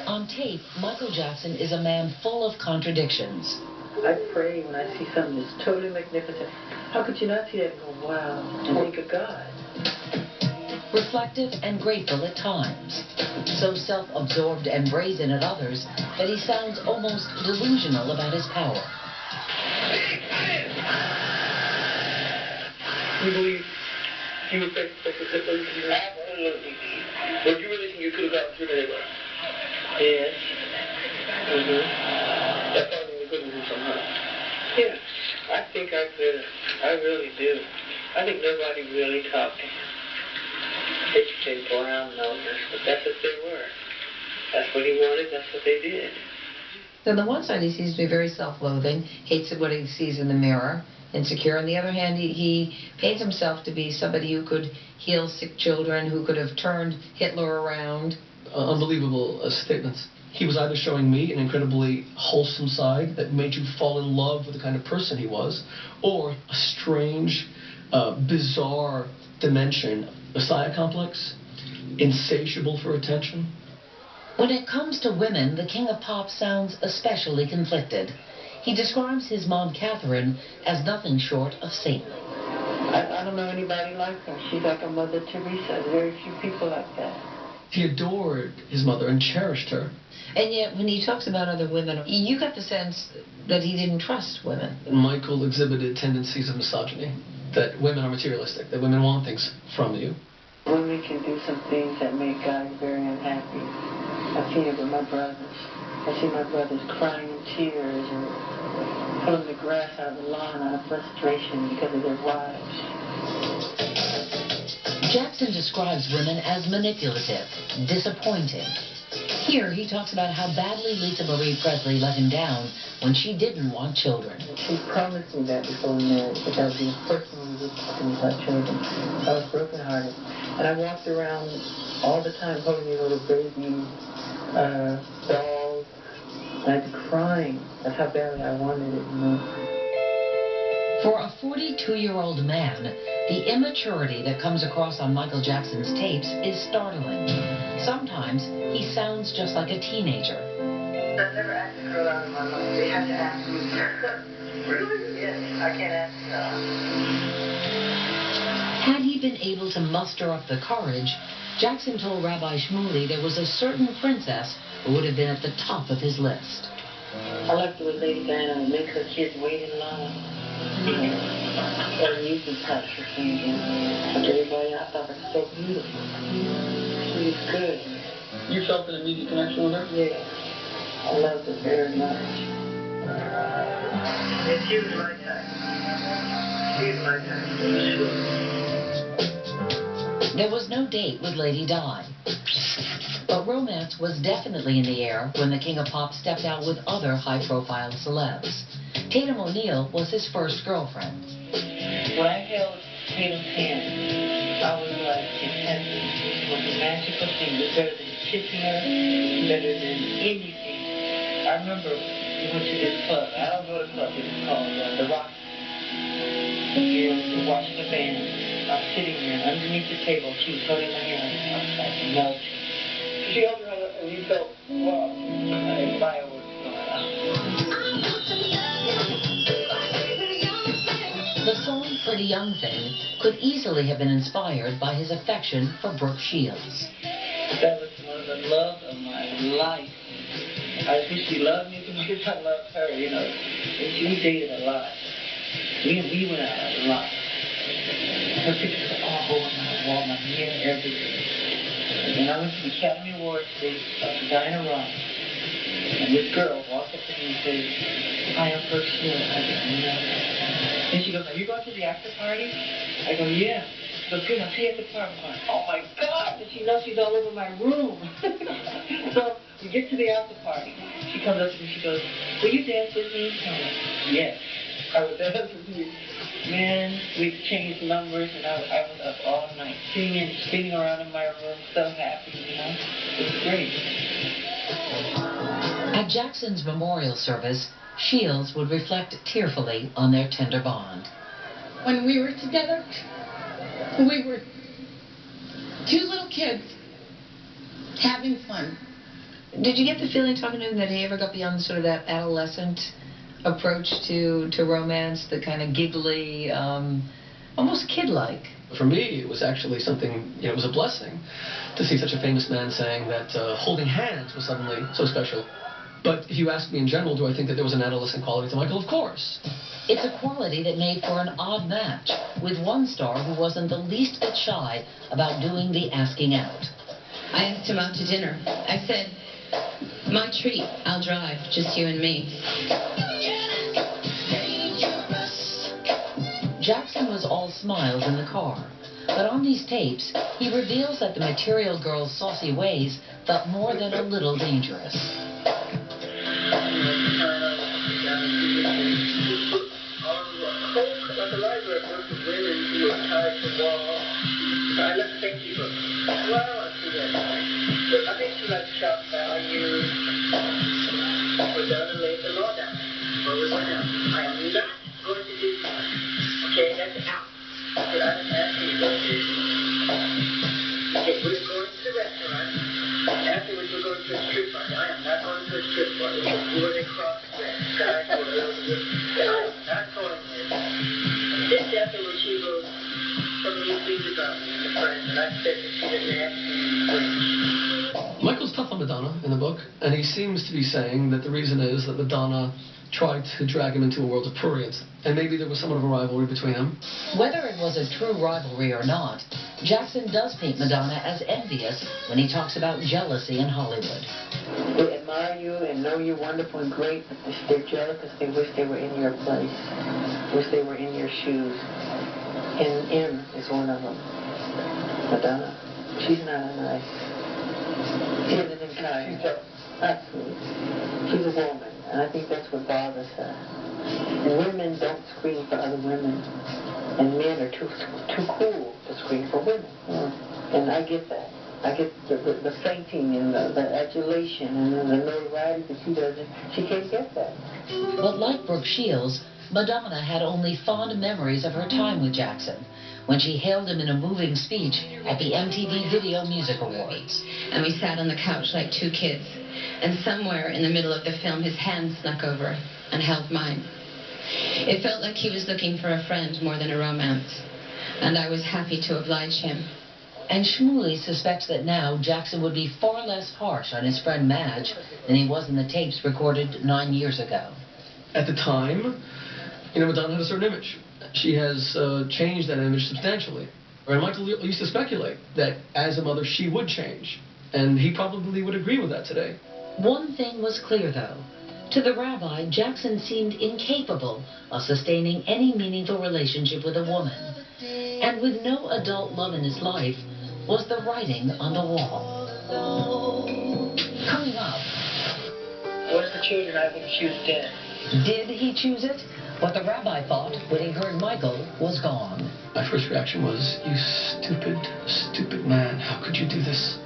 On tape, Michael Jackson is a man full of contradictions. I pray when I see something that's totally magnificent. How could you not see that and go, wow, and think of God? Reflective and grateful at times. So self-absorbed and brazen at others that he sounds almost delusional about his power. You believe he was like a Hitler? Absolutely. But you really think you could have gotten through to Hitler? Yes. That probably we couldn't do somehow. Yeah, I think I could. I really do. I think nobody really talked to him. They say brown nosers, but that's what they were. That's what he wanted, that's what they did. So on the one side, he seems to be very self-loathing, hates what he sees in the mirror, insecure. On the other hand, he paints himself to be somebody who could heal sick children, who could have turned Hitler around. Unbelievable statements. He was either showing me an incredibly wholesome side that made you fall in love with the kind of person he was, or a strange, bizarre dimension, Messiah complex, insatiable for attention. When it comes to women, the King of Pop sounds especially conflicted. He describes his mom, Catherine, as nothing short of Satan. I don't know anybody like her. She's like a Mother Teresa. There's very few people like that. He adored his mother and cherished her. And yet, when he talks about other women, you got the sense that he didn't trust women. Michael exhibited tendencies of misogyny, that women are materialistic, that women want things from you. Women can do some things that make guys very unhappy. I've seen it with my brothers. I see my brothers crying in tears and pulling the grass out of the lawn out of frustration because of their wives. Jackson describes women as manipulative, disappointing. Here he talks about how badly Lisa Marie Presley let him down when she didn't want children. She promised me that before we married, that that would be the first one we would talk to me about children. I was brokenhearted. And I walked around all the time holding these little baby dolls. And I'd be crying. That's how badly I wanted it, you know. For a 42-year-old man, the immaturity that comes across on Michael Jackson's tapes is startling. Sometimes he sounds just like a teenager. I've never asked a girl out of my life. They have to ask me. Really? Yes, I can't ask her. Had he been able to muster up the courage, Jackson told Rabbi Shmuley there was a certain princess who would have been at the top of his list. I left her with Lady Diana and make her kids wait in line. Or you can touch her finger. Everybody, I thought her so beautiful. She was good. You felt an immediate connection with her? Yeah. I loved her very much. And she was my type. She was my type. There was no date with Lady Di. But romance was definitely in the air when the King of Pop stepped out with other high-profile celebs. Tatum O'Neal was his first girlfriend. When I held Tatum's hand, I was like, it was a magical thing. It was better than kissing her, better than anything. I remember we went to this club. I don't go to clubs. It was called The Rock. We were watching the band. I was sitting there, and underneath the table, she was holding my hand. I was like melting. She held her hand, and you felt, wow, like fireworks going out. The song Pretty Young Thing could easily have been inspired by his affection for Brooke Shields. That was one of the love of my life. I think she loved me because I loved her, you know. And we dated a lot. We went out a lot. Her pictures are all over my wall, my mirror, everything. And I went to the Academy Awards, they Diana Ross. And this girl walked up to me and said, "Hi, I'm Brooke Shields." I said, "No." And she goes, "Are you going to the after party?" I go, "Yeah." She goes, "Good, I'll see you at the party." I'm like, oh my God! And she knows she's all over my room. So we get to the after party. She comes up to me, she goes, "Will you dance with me?" I'm like, "Yes, I would dance with you." Man, we changed numbers, and I was up all night singing, spinning around in my room, so happy, you know. It was great. At Jackson's memorial service, Shields would reflect tearfully on their tender bond. When we were together, we were two little kids having fun. Did you get the feeling talking to him that he ever got beyond sort of that adolescent approach to romance, the kind of giggly, almost kid-like? For me, it was actually something, it was a blessing to see such a famous man saying that holding hands was suddenly so special. But if you ask me in general, do I think that there was an adolescent quality to Michael? Of course. It's a quality that made for an odd match, with one star who wasn't the least bit shy about doing the asking out. I asked him out to dinner. I said, my treat, I'll drive, just you and me. Jackson was all smiles in the car, but on these tapes, he reveals that the material girl's saucy ways felt more than a little dangerous. I love thank you for well, I see that. I think she likes shop value. We're down to lay the law down. Where we went out. I am not going to do that. Okay, that's out. But I didn't ask you to go to. Okay, we're going to the restaurant. Afterwards, we're going to a strip party. I am not going to a strip party. We're going to cross that. Guys, I am not going there. Just afterwards, she goes, some little things about me and the friends, and I said that she didn't ask me. Michael's tough on Madonna in the book, and he seems to be saying that the reason is that Madonna tried to drag him into a world of prurience, and maybe there was somewhat of a rivalry between them. Whether it was a true rivalry or not, Jackson does paint Madonna as envious when he talks about jealousy in Hollywood. They admire you and know you're wonderful and great, but they're jealous because they wish they were in your place, wish they were in your shoes. And M is one of them. Madonna. She's not a nice. She isn't kind. Absolutely. She's a woman, and I think that's what bothers her. And women don't scream for other women, and men are too cool to scream for women. And I get that. I get the fainting and the adulation and the notoriety that she does. She can't get that. But like Brooke Shields, Madonna had only fond memories of her time with Jackson when she hailed him in a moving speech at the MTV Video Music Awards. And we sat on the couch like two kids. And somewhere in the middle of the film, his hand snuck over and held mine. It felt like he was looking for a friend more than a romance. And I was happy to oblige him. And Shmuley suspects that now Jackson would be far less harsh on his friend Madge than he was in the tapes recorded 9 years ago. At the time, Madonna had a certain image. She has changed that image substantially. And Michael used to speculate that as a mother, she would change. And he probably would agree with that today. One thing was clear, though. To the rabbi, Jackson seemed incapable of sustaining any meaningful relationship with a woman. And with no adult love in his life, was the writing on the wall. Coming up. Where's the children? I think she was dead. Did he choose it? What the rabbi thought when he heard Michael was gone. My first reaction was, you stupid, stupid man, how could you do this?